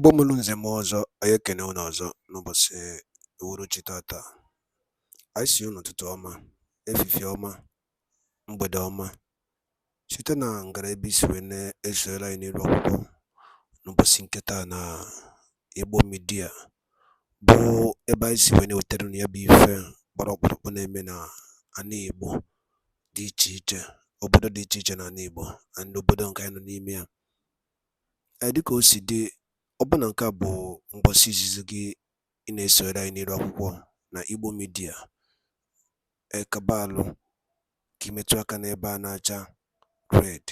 Igbo mụrụ nze m ọzọ, anyị ekene unu ọzọ n'ụbọchị uhuruchi tata. Anyị sị unu ụtụtụ ọma, efifie ọma, mgbede ọma, site na ngara ebe isi wee na-esoyere anyị n'iru akwụkwọ n'ụbọchị nke taa na Igbo midia, bụ ebe anyị si wee na-ewetara unu ya bụ ife gbara ọkpụrụkpụ na-eme na ana Igbo dị iche iche, obodo dị iche iche na ana Igbo na obodo nke anyị nọ n'ime ya. Dịka o si dị, ọbụna nke a bụ mgbọsị izizi gị ị na-esonyere anyị n'iru akwụkwọ na Igbo midia, ekabalụ ka imetụ aka n'ebe a na-acha red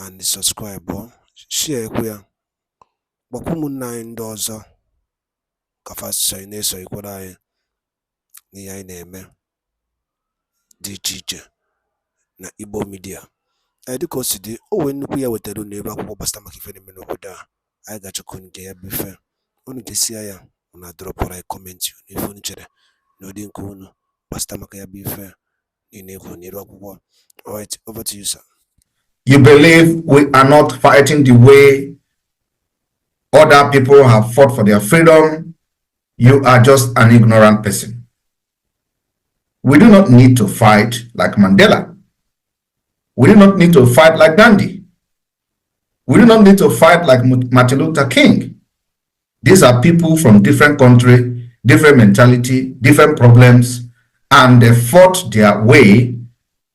and subscribe, share ekwe ya, gbakwa ụmụnne anyị ndị ọzọ ka fasịsọ anyị na-esonyekwara anyị n'ihe anyị na-eme dị iche iche na Igbo midia. Dịka o si dị, o nwee nnukwu ya wetara unu ebe akwụkwọ gbasara maka ife na-eme n'obodo a. Anyị ga-achọkọ nke ya bụ ife unu ga-esia ya, unu adọrọpụrụ anyị kọmentị n'ife unu chere n'ụdị nke unu gbasara maka ya bụ ife niile ekwu n'iru akwụkwọ. Alright, over to you, sir. You believe we are not fighting the way other people have fought for their freedom? You are just an ignorant person. We do not need to fight like Mandela. We do not need to fight like Gandhi. We do not need to fight like Martin Luther King. These are people from different country, different mentality, different problems, and they fought their way,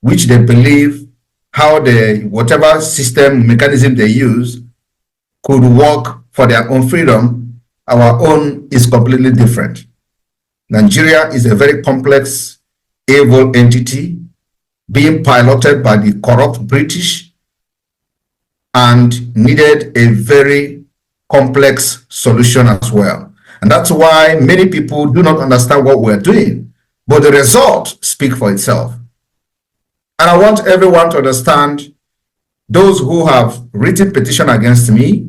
which they believe how the whatever system mechanism they use could work for their own freedom. Our own is completely different. Nigeria is a very complex, evil entity being piloted by the corrupt British and needed a very complex solution as well. And that's why many people do not understand what we're doing, but the result speaks for itself. And I want everyone to understand, those who have written petition against me,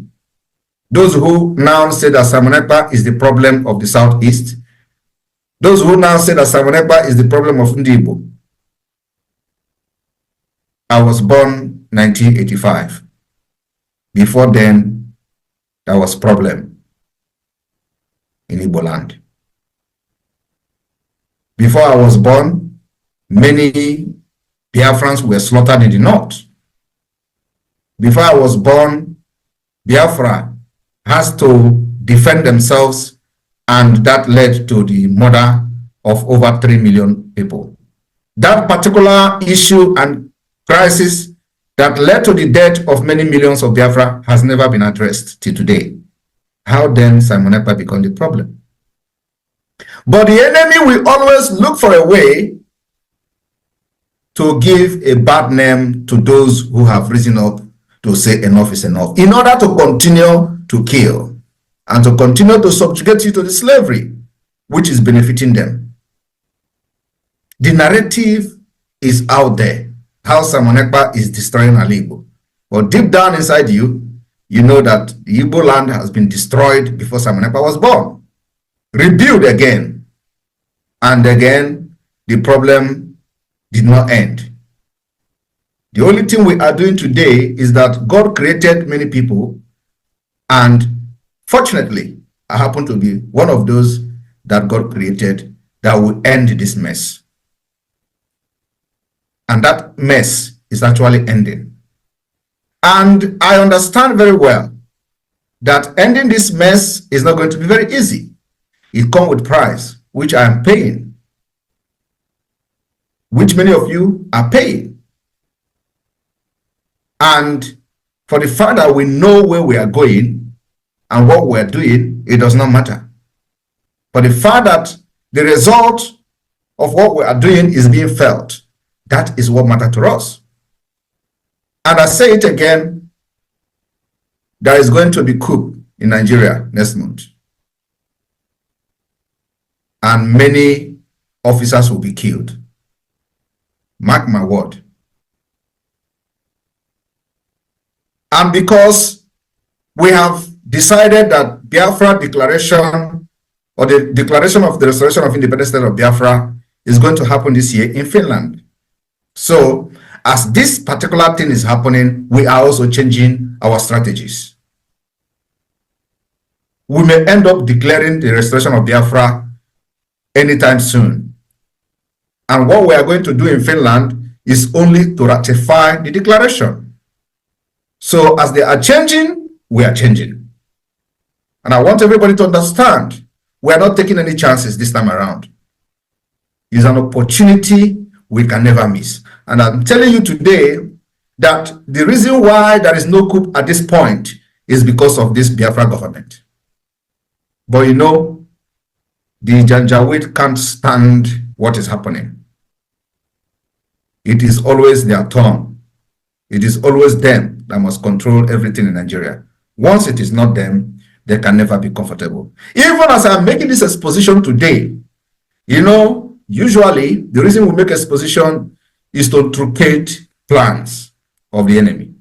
those who now say that Simon Ekpa is the problem of the Southeast, those who now say that Simon Ekpa is the problem of Ndibo. I was born 1985. Before then, there was problem in Igbo land. Before I was born, many Biafrans were slaughtered in the north. Before I was born, Biafra has to defend themselves, and that led to the murder of over 3 million people. That particular issue and crisis that led to the death of many millions of Biafra has never been addressed till today. How then Simon Ekpa become the problem? But the enemy will always look for a way to give a bad name to those who have risen up to say enough is enough, in order to continue to kill and to continue to subjugate you to the slavery which is benefiting them. The narrative is out there, how Simon Ekpa is destroying Igbo. But deep down inside you, you know that the Igbo land has been destroyed before Simon Ekpa was born, rebuilt again, and again the problem did not end. The only thing we are doing today is that God created many people, and fortunately, I happen to be one of those that God created that will end this mess. And that mess is actually ending. And I understand very well that ending this mess is not going to be very easy. It comes with price, which I am paying, which many of you are paying. And for the fact that we know where we are going and what we are doing, it does not matter. But the fact that the result of what we are doing is being felt, that is what matters to us. And I say it again, there is going to be coup in Nigeria next month. And many officers will be killed. Mark my word. And because we have decided that Biafra declaration, or the declaration of the restoration of independent state of Biafra, is going to happen this year in Finland. So, as this particular thing is happening, we are also changing our strategies. we may end up declaring the restoration of Biafra anytime soon. And what we are going to do in Finland is only to ratify the declaration. So as they are changing, we are changing. And I want everybody to understand, we are not taking any chances this time around. It's an opportunity we can never miss. And I'm telling you today that the reason why there is no coup at this point is because of this Biafra government. But you know, the Janjaweed can't stand what is happening. It is always their turn. It is always them that must control everything in Nigeria. Once it is not them, they can never be comfortable. Even as I'm making this exposition today, you know, usually the reason we make exposition is to truncate plans of the enemy.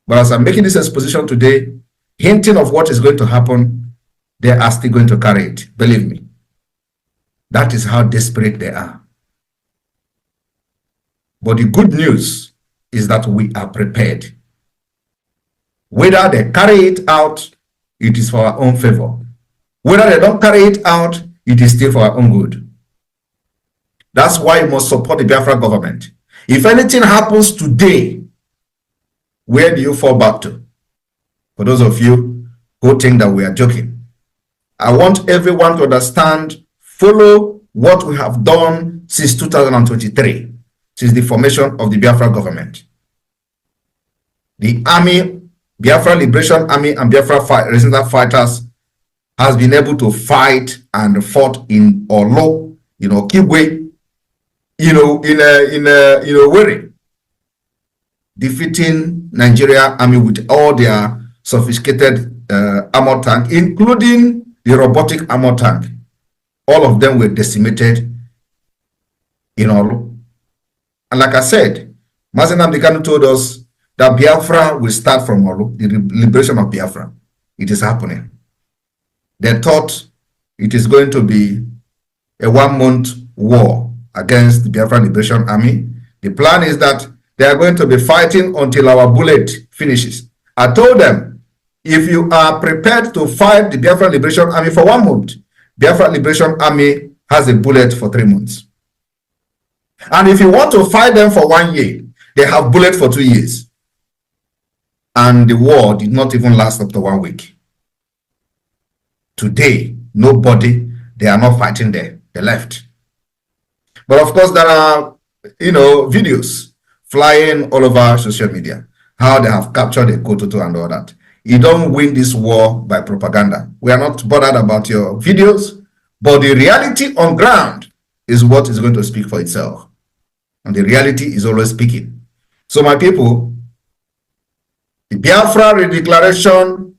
But as I'm making this exposition today, hinting of what is going to happen, they are still going to carry it. Believe me. That is how desperate they are. But the good news is that we are prepared. Whether they carry it out, it is for our own favor. Whether they don't carry it out, it is still for our own good. That's why you must support the Biafra government. If anything happens today, where do you fall back to? For those of you who think that we are joking, I want everyone to understand, follow what we have done since 2023, since the formation of the Biafra government. The army, Biafra Liberation Army and Biafra Resistance Fighters has been able to fight and fought in Olo, you know, Kibwe, you know, Were, defeating Nigeria army with all their sophisticated armor tank, including the robotic armor tank. All of them were decimated in Olo. And like I said, Mazi Nnamdi Kanu told us that Biafra will start from Olo, the liberation of Biafra. It is happening. They thought it is going to be a 1-month war against the Biafra Liberation Army. The plan is that they are going to be fighting until our bullet finishes. I told them, if you are prepared to fight the Biafra Liberation Army for 1 month, Biafra Liberation Army has a bullet for 3 months. And if you want to fight them for 1 year, they have bullet for 2 years. And the war did not even last up to 1 week. Today, nobody, they are not fighting there. They left. But of course, there are, you know, videos flying all over social media, how they have captured a Kototo and all that. You don't win this war by propaganda. We are not bothered about your videos, but the reality on ground is what is going to speak for itself. And the reality is always speaking. So my people, the Biafra redeclaration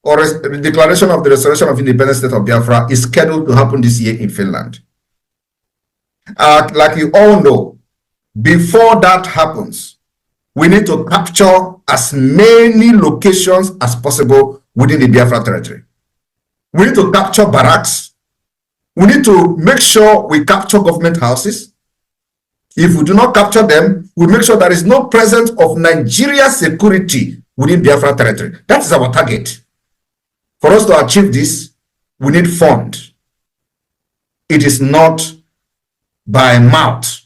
or the declaration of the restoration of independent state of Biafra is scheduled to happen this year in Finland. Like you all know, before that happens, we need to capture as many locations as possible within the Biafra territory. We need to capture barracks. We need to make sure we capture government houses. If we do not capture them, we make sure there is no presence of Nigeria security within Biafra territory. That is our target. For us to achieve this, we need fund. It is not by mouth.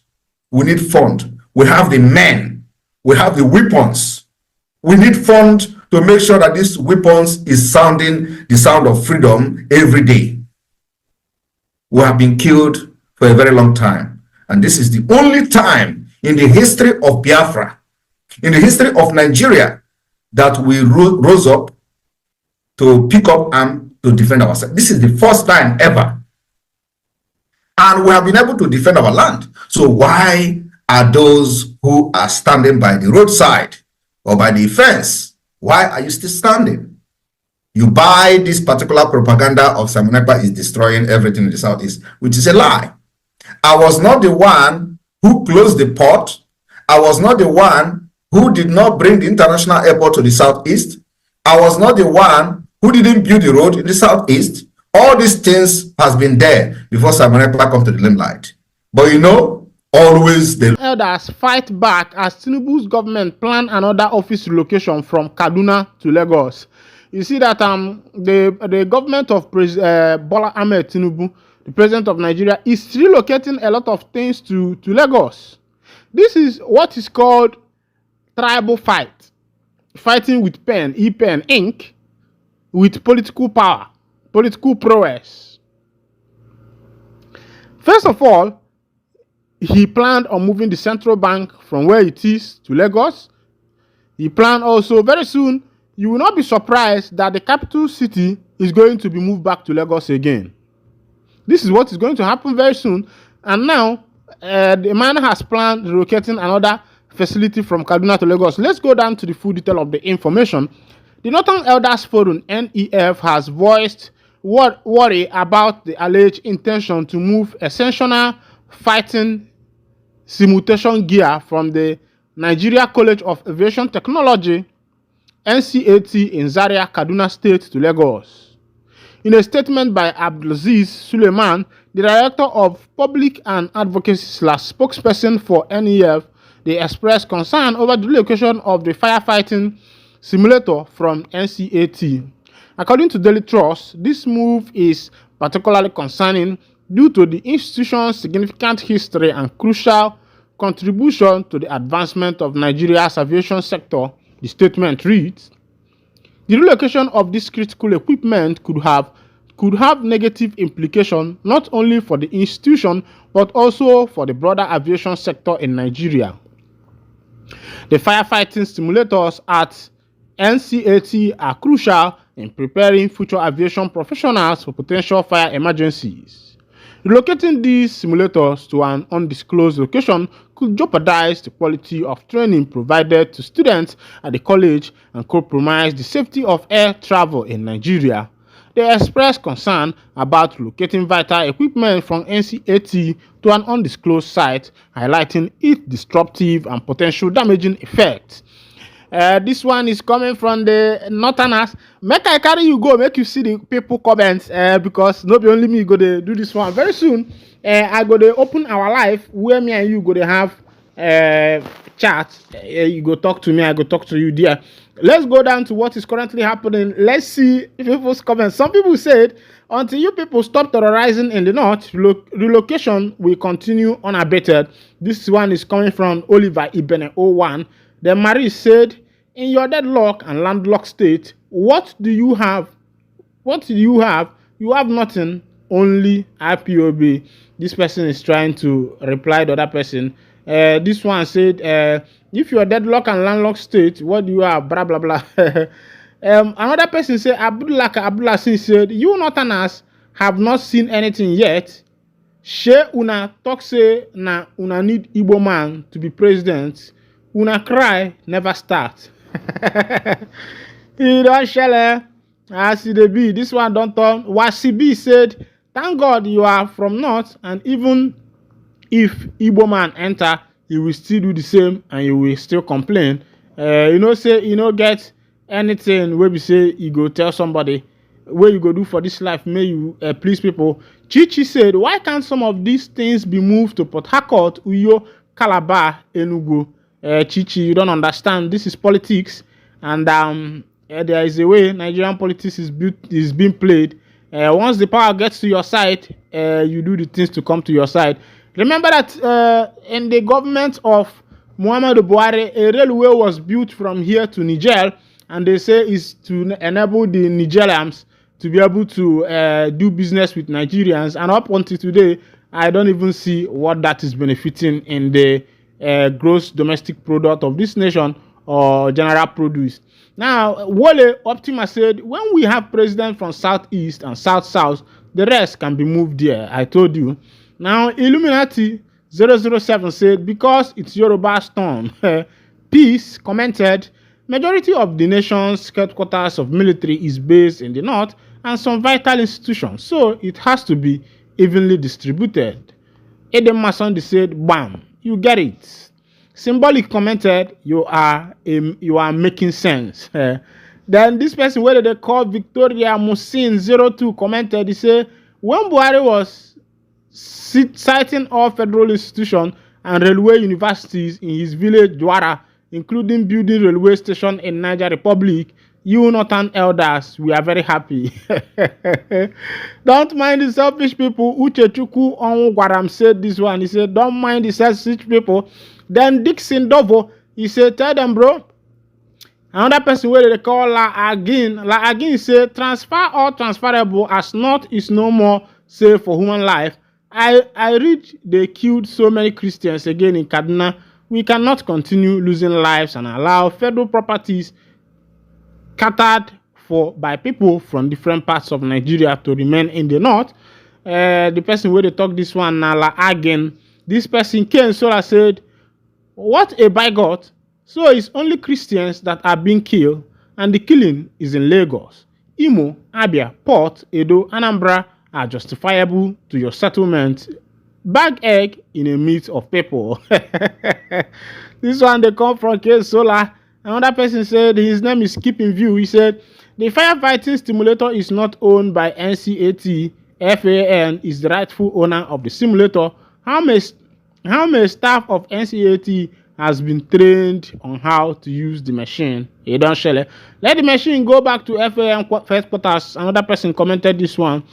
We need fund. We have the men. We have the weapons. We need fund to make sure that these weapons is sounding the sound of freedom every day. We have been killed for a very long time. And this is the only time in the history of Biafra, in the history of Nigeria, that we rose up to pick up arms to defend ourselves. This is the first time ever. And we have been able to defend our land. So why are those who are standing by the roadside or by the fence, why are you still standing? You buy this particular propaganda of Simon Ekpa is destroying everything in the Southeast, which is a lie. I was not the one who closed the port. I was not the one who did not bring the international airport to the Southeast. I was not the one who didn't build the road in the Southeast. All these things has been there before Simon Ekpa come to the limelight. But you know, always the elders fight back as Tinubu's government plan another office relocation from Kaduna to Lagos. you see that the government of Bola Ahmed Tinubu, the president of Nigeria, is relocating a lot of things to Lagos. This is what is called tribal fight, fighting with pen, e-pen, ink, with political power, political prowess. First of all, he planned on moving the central bank from where it is to Lagos. He planned also, very soon, you will not be surprised that the capital city is going to be moved back to Lagos again. This is what is going to happen very soon. And now, the man has planned relocating another facility from Kaduna to Lagos. Let's go down to the full detail of the information. The Northern Elders Forum, NEF, has voiced worry about the alleged intention to move essential fighting simulation gear from the Nigeria College of Aviation Technology, NCAT, in Zaria, Kaduna State to Lagos. In a statement by Abdulaziz Suleiman, the Director of Public and Advocacy / spokesperson for NEF, they expressed concern over the relocation of the firefighting simulator from NCAT. According to Daily Trust, this move is particularly concerning due to the institution's significant history and crucial contribution to the advancement of Nigeria's aviation sector. The statement reads, the relocation of this critical equipment could have negative implications not only for the institution but also for the broader aviation sector in Nigeria. The firefighting simulators at NCAT are crucial in preparing future aviation professionals for potential fire emergencies. Relocating these simulators to an undisclosed location could jeopardize the quality of training provided to students at the college and compromise the safety of air travel in Nigeria. They expressed concern about relocating vital equipment from NCAT to an undisclosed site, highlighting its disruptive and potential damaging effects. This one is coming from the Northerners. Make I carry you go, make you see the people comments, because not only me go to do this one. Very soon, I go to open our live where me and you go to have chat. You go talk to me, I go talk to you there. Let's go down to what is currently happening. Let's see people's comments. Some people said, until you people stop terrorizing in the north, relocation will continue unabated. This one is coming from Oliver Ibene 01. Then Marie said, in your deadlock and landlocked state, what do you have? What do you have? You have nothing, only IPOB. This person is trying to reply to the other person. This one said, if you are deadlock and landlocked state, what do you have? Blah, blah, blah. Another person said, Abdullah said, you Northerners have not seen anything yet. She una talk say na una need Igbo man to be president. Una cry never start. You don't shell. I see the B. This one don't turn. Wasibi said, thank God you are from north, and even if Igbo man enter, he will still do the same and you will still complain. Say you know get anything where we say you go tell somebody what you go do for this life, may you please people. Chichi said, why can't some of these things be moved to Port Harcourt, Uyo, Calabar, Enugu? Chichi, you don't understand. This is politics, and there is a way Nigerian politics is being played. Once the power gets to your side, you do the things to come to your side. Remember that in the government of Muhammadu Buhari, a railway was built from here to Niger, and they say it's to enable the Nigerians to be able to do business with Nigerians. And up until today, I don't even see what that is benefiting in the gross domestic product of this nation or general produce. Now, Wole Optima said, when we have president from Southeast and South, the rest can be moved there. I told you. Now, Illuminati 007 said, because it's Yoruba's turn. Peace commented, majority of the nation's headquarters of military is based in the north and some vital institutions, so it has to be evenly distributed. Edem Masandi said, bam, you get it. Symbolic commented, you are making sense. Then this person, whether they call Victoria Musin 02, commented, he said, when Buhari was citing all federal institutions and railway universities in his village Dwara, including building railway station in Niger Republic, You Northern elders, we are very happy. Don't mind the selfish people. Uchechukwu Onwugaram said this one. He said, don't mind the selfish people. Then Dixon Dovo, he said, tell them, bro. Another person where they call La Agin say transfer or transferable as not is no more safe for human life. I read they killed so many Christians again in Kaduna. We cannot continue losing lives and allow federal properties scattered by people from different parts of Nigeria to remain in the north. The person where they talk this one now La Agin. This person came so said, what a bigot. So it's only Christians that are being killed, and the killing is in Lagos. Imo, Abia, Port, Edo, Anambra are justifiable to your settlement. Bag egg in a meat of people. This one they come from K Solar. Another person said his name is Keeping View. He said the firefighting simulator is not owned by NCAT. FAN is the rightful owner of the simulator. How many staff of NCAT has been trained on how to use the machine? You don't share it. Let the machine go back to FAN first quarters. Another person commented this one.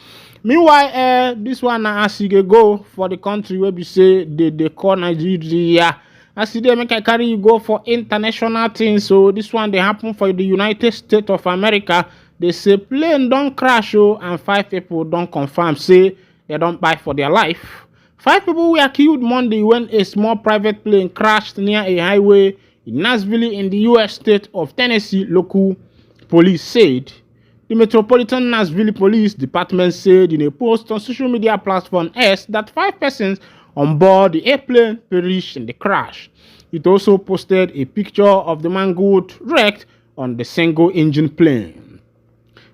Meanwhile, this one now as you go for the country where we say they call Nigeria. As they make I carry you go for international things. So this one they happen for the United States of America. They say plane don't crash and 5 people don't confirm say they don't buy for their life. 5 people were killed Monday when a small private plane crashed near a highway in Nashville in the U.S. state of Tennessee, local police said. The Metropolitan Nashville Police Department said in a post on social media platform X that 5 persons on board the airplane perished in the crash. It also posted a picture of the mangled wreck on the single-engine plane.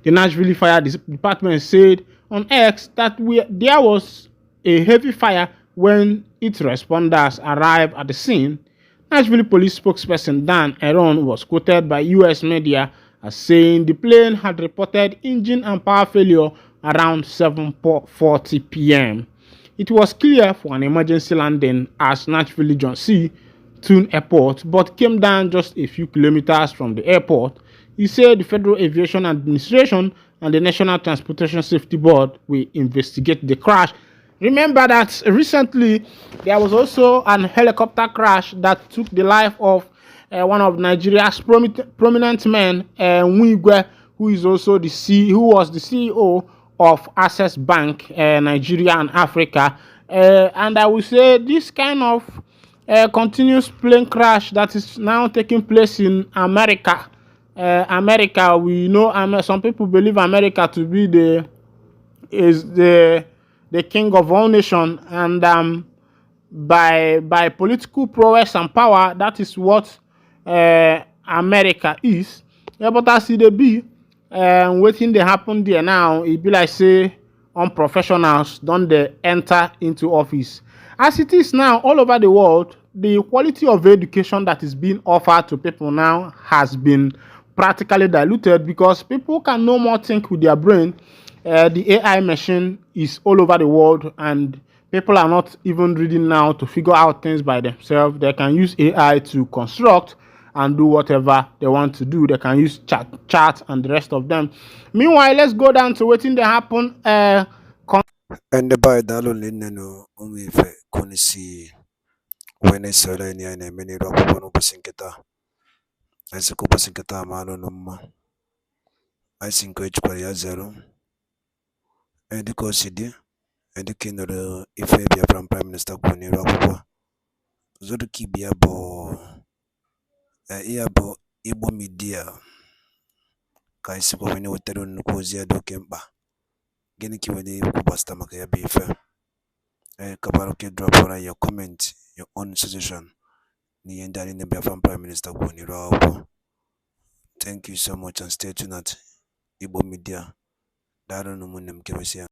The Nashville Fire Department said on X that there was a heavy fire when its responders arrived at the scene. Nashville police spokesperson Dan Aaron was quoted by U.S. media as saying the plane had reported engine and power failure around 7:40 p.m. It was clear for an emergency landing at Nashville John C. Tune Airport, but came down just a few kilometers from the airport. He said the Federal Aviation Administration and the National Transportation Safety Board will investigate the crash. Remember that recently there was also an helicopter crash that took the life of one of Nigeria's prominent men, Nwigwe, who was the CEO of Access Bank, Nigeria and Africa. And I would say this kind of continuous plane crash that is now taking place in America. America, we know some people believe America to be the king of all nations, and by political prowess and power, that is what America is. Yeah, but as it be, waiting they happen there now, it be like say unprofessionals don't they enter into office. As it is now all over the world, the quality of education that is being offered to people now has been practically diluted because people can no more think with their brain. The AI machine is all over the world, and people are not even reading now to figure out things by themselves. They can use AI to construct and do whatever they want to do. They can use chat and the rest of them. Meanwhile, let's go down to waiting they happen. And by Dalo Lineno, only if Konisi, when it's Solani and a many rock Pasinketa, as a Kupasinketa Malo Noma, I think which Korea Zero, and the Cosidi, and the king of the EKPA from Prime Minister Kuni Rockwa, Zoduki Biabo, Iabo, Ibo Media, Kaisiko when you were telling Kozia do Kemba, Geniki when you Kupasta Makaya Bifa. Kabaroke drop for your comment, your own suggestion. Ni endani nembea from Prime Minister Kuni Rockwa. Thank you so much and stay tuned at Ibo Media. Daro no munem kemesi